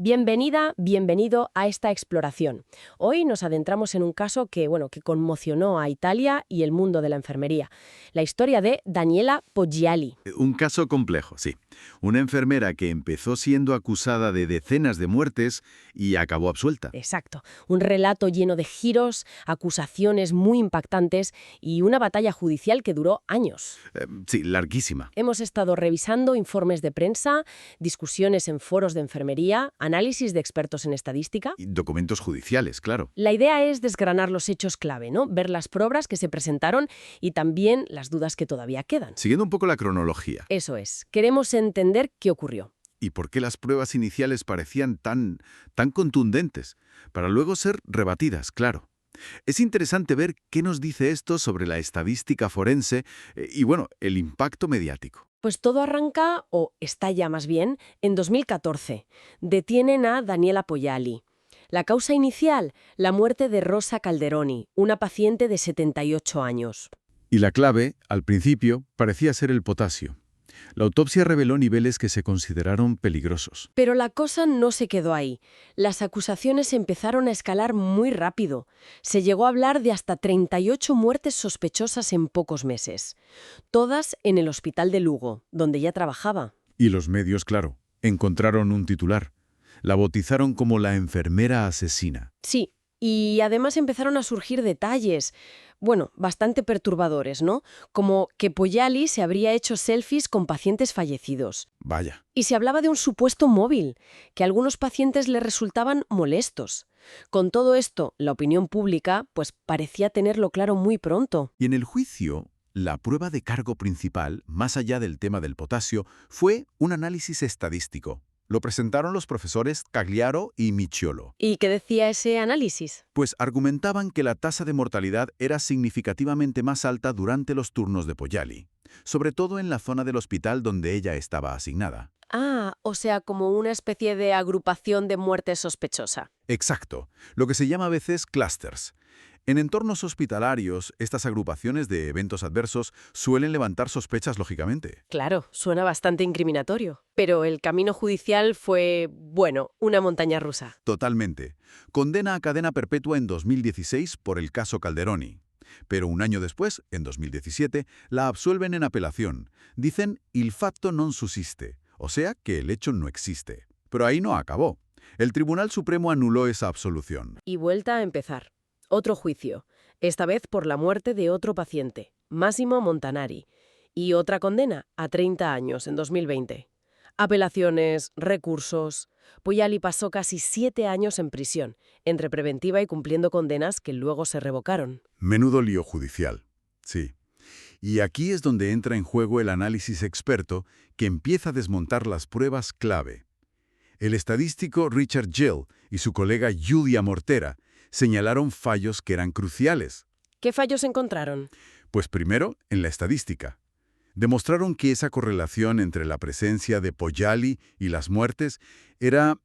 Bienvenida, bienvenido a esta exploración. Hoy nos adentramos en un caso que conmocionó a Italia y el mundo de la enfermería. La historia de Daniela Poggiali. Un caso complejo, sí. Una enfermera que empezó siendo acusada de decenas de muertes y acabó absuelta. Exacto. Un relato lleno de giros, acusaciones muy impactantes y una batalla judicial que duró años. Sí, larguísima. Hemos estado revisando informes de prensa, discusiones en foros de enfermería, análisis de expertos en estadística. Y documentos judiciales, claro. La idea es desgranar los hechos clave, ¿no? Ver las pruebas que se presentaron y también las dudas que todavía quedan. Siguiendo un poco la cronología. Eso es. Queremos entender qué ocurrió. ¿Y por qué las pruebas iniciales parecían tan contundentes? Para luego ser rebatidas, claro. Es interesante ver qué nos dice esto sobre la estadística forense y, el impacto mediático. Pues todo arranca, o estalla más bien, en 2014. Detienen a Daniela Poggiali. La causa inicial, la muerte de Rosa Calderoni, una paciente de 78 años. Y la clave, al principio, parecía ser el potasio. La autopsia reveló niveles que se consideraron peligrosos. Pero la cosa no se quedó ahí. Las acusaciones empezaron a escalar muy rápido. Se llegó a hablar de hasta 38 muertes sospechosas en pocos meses. Todas en el hospital de Lugo, donde ella trabajaba. Y los medios, claro, encontraron un titular. La bautizaron como la enfermera asesina. Sí, y además empezaron a surgir detalles, bastante perturbadores, ¿no? Como que Poggiali se habría hecho selfies con pacientes fallecidos. Vaya. Y se hablaba de un supuesto móvil, que a algunos pacientes le resultaban molestos. Con todo esto, la opinión pública, parecía tenerlo claro muy pronto. Y en el juicio, la prueba de cargo principal, más allá del tema del potasio, fue un análisis estadístico. Lo presentaron los profesores Cagliaro y Micciolo. ¿Y qué decía ese análisis? Pues argumentaban que la tasa de mortalidad era significativamente más alta durante los turnos de Poggiali, sobre todo en la zona del hospital donde ella estaba asignada. Ah, o sea, como una especie de agrupación de muerte sospechosa. Exacto, lo que se llama a veces clústeres. En entornos hospitalarios, estas agrupaciones de eventos adversos suelen levantar sospechas lógicamente. Claro, suena bastante incriminatorio. Pero el camino judicial fue, una montaña rusa. Totalmente. Condena a cadena perpetua en 2016 por el caso Calderoni. Pero un año después, en 2017, la absuelven en apelación. Dicen il fatto non sussiste, o sea que el hecho no existe. Pero ahí no acabó. El Tribunal Supremo anuló esa absolución. Y vuelta a empezar. Otro juicio, esta vez por la muerte de otro paciente, Massimo Montanari, y otra condena a 30 años en 2020. Apelaciones, recursos. Poggiali pasó casi 7 años en prisión, entre preventiva y cumpliendo condenas que luego se revocaron. Menudo lío judicial. Sí. Y aquí es donde entra en juego el análisis experto que empieza a desmontar las pruebas clave. El estadístico Richard Gill y su colega Giulia Mortera señalaron fallos que eran cruciales. ¿Qué fallos encontraron? Pues primero, en la estadística. Demostraron que esa correlación entre la presencia de Poggiali y las muertes era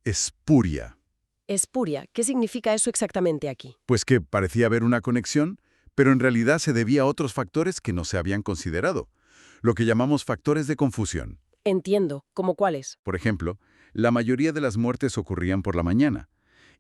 espuria. Espuria, ¿qué significa eso exactamente aquí? Pues que parecía haber una conexión, pero en realidad se debía a otros factores que no se habían considerado, lo que llamamos factores de confusión. Entiendo, ¿cómo cuáles? Por ejemplo, la mayoría de las muertes ocurrían por la mañana,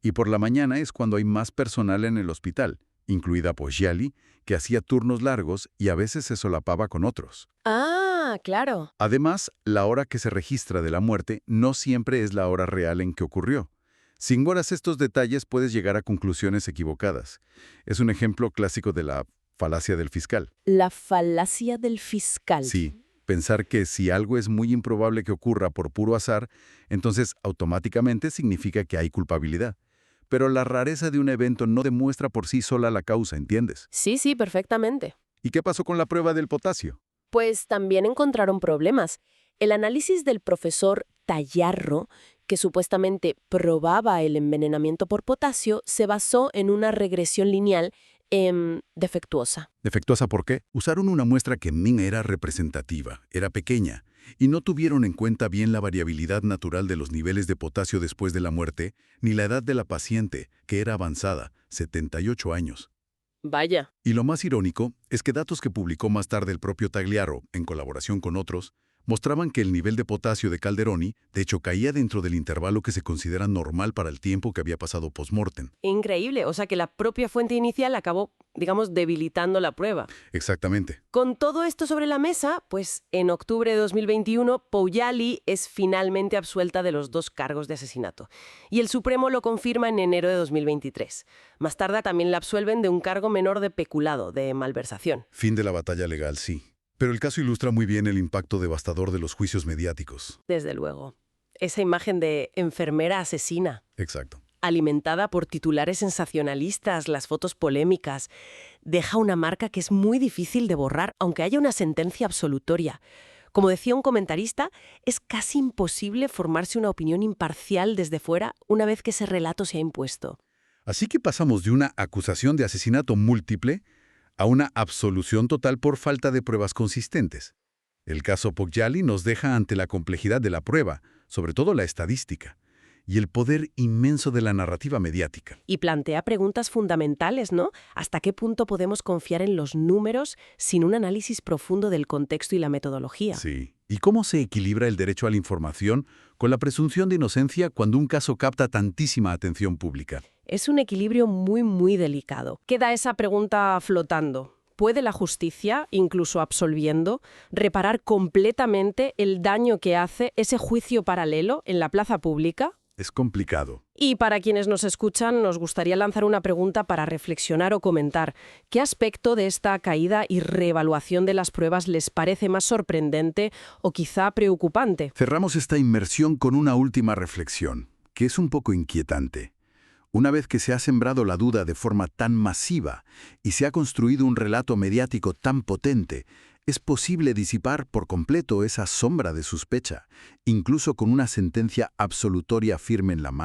y por la mañana es cuando hay más personal en el hospital, incluida Poggiali, que hacía turnos largos y a veces se solapaba con otros. Ah, claro. Además, la hora que se registra de la muerte no siempre es la hora real en que ocurrió. Si ignoras estos detalles puedes llegar a conclusiones equivocadas. Es un ejemplo clásico de la falacia del fiscal. La falacia del fiscal. Sí, pensar que si algo es muy improbable que ocurra por puro azar, entonces automáticamente significa que hay culpabilidad. Pero la rareza de un evento no demuestra por sí sola la causa, ¿entiendes? Sí, perfectamente. ¿Y qué pasó con la prueba del potasio? Pues también encontraron problemas. El análisis del profesor Tallarro, que supuestamente probaba el envenenamiento por potasio, se basó en una regresión lineal defectuosa. ¿Defectuosa por qué? Usaron una muestra que ni era representativa, era pequeña, y no tuvieron en cuenta bien la variabilidad natural de los niveles de potasio después de la muerte, ni la edad de la paciente, que era avanzada, 78 años. Vaya. Y lo más irónico es que datos que publicó más tarde el propio Tagliaro, en colaboración con otros, Mostraban que el nivel de potasio de Calderoni, de hecho, caía dentro del intervalo que se considera normal para el tiempo que había pasado post-mortem. Increíble, o sea que la propia fuente inicial acabó, digamos, debilitando la prueba. Exactamente. Con todo esto sobre la mesa, pues en octubre de 2021, Pouliali es finalmente absuelta de los 2 cargos de asesinato. Y el Supremo lo confirma en enero de 2023. Más tarde también la absuelven de un cargo menor de peculado, de malversación. Fin de la batalla legal, sí. Pero el caso ilustra muy bien el impacto devastador de los juicios mediáticos. Desde luego. Esa imagen de enfermera asesina, Exacto. alimentada por titulares sensacionalistas, las fotos polémicas, deja una marca que es muy difícil de borrar, aunque haya una sentencia absolutoria. Como decía un comentarista, es casi imposible formarse una opinión imparcial desde fuera una vez que ese relato se ha impuesto. Así que pasamos de una acusación de asesinato múltiple a una absolución total por falta de pruebas consistentes. El caso Pouliali nos deja ante la complejidad de la prueba, sobre todo la estadística, y el poder inmenso de la narrativa mediática. Y plantea preguntas fundamentales, ¿no? ¿Hasta qué punto podemos confiar en los números sin un análisis profundo del contexto y la metodología? Sí. ¿Y cómo se equilibra el derecho a la información con la presunción de inocencia cuando un caso capta tantísima atención pública? Es un equilibrio muy, muy delicado. Queda esa pregunta flotando. ¿Puede la justicia, incluso absolviendo, reparar completamente el daño que hace ese juicio paralelo en la plaza pública? Es complicado. Y para quienes nos escuchan, nos gustaría lanzar una pregunta para reflexionar o comentar. ¿Qué aspecto de esta caída y reevaluación de las pruebas les parece más sorprendente o quizá preocupante? Cerramos esta inmersión con una última reflexión, que es un poco inquietante. Una vez que se ha sembrado la duda de forma tan masiva y se ha construido un relato mediático tan potente, es posible disipar por completo esa sombra de sospecha, incluso con una sentencia absolutoria firme en la mano.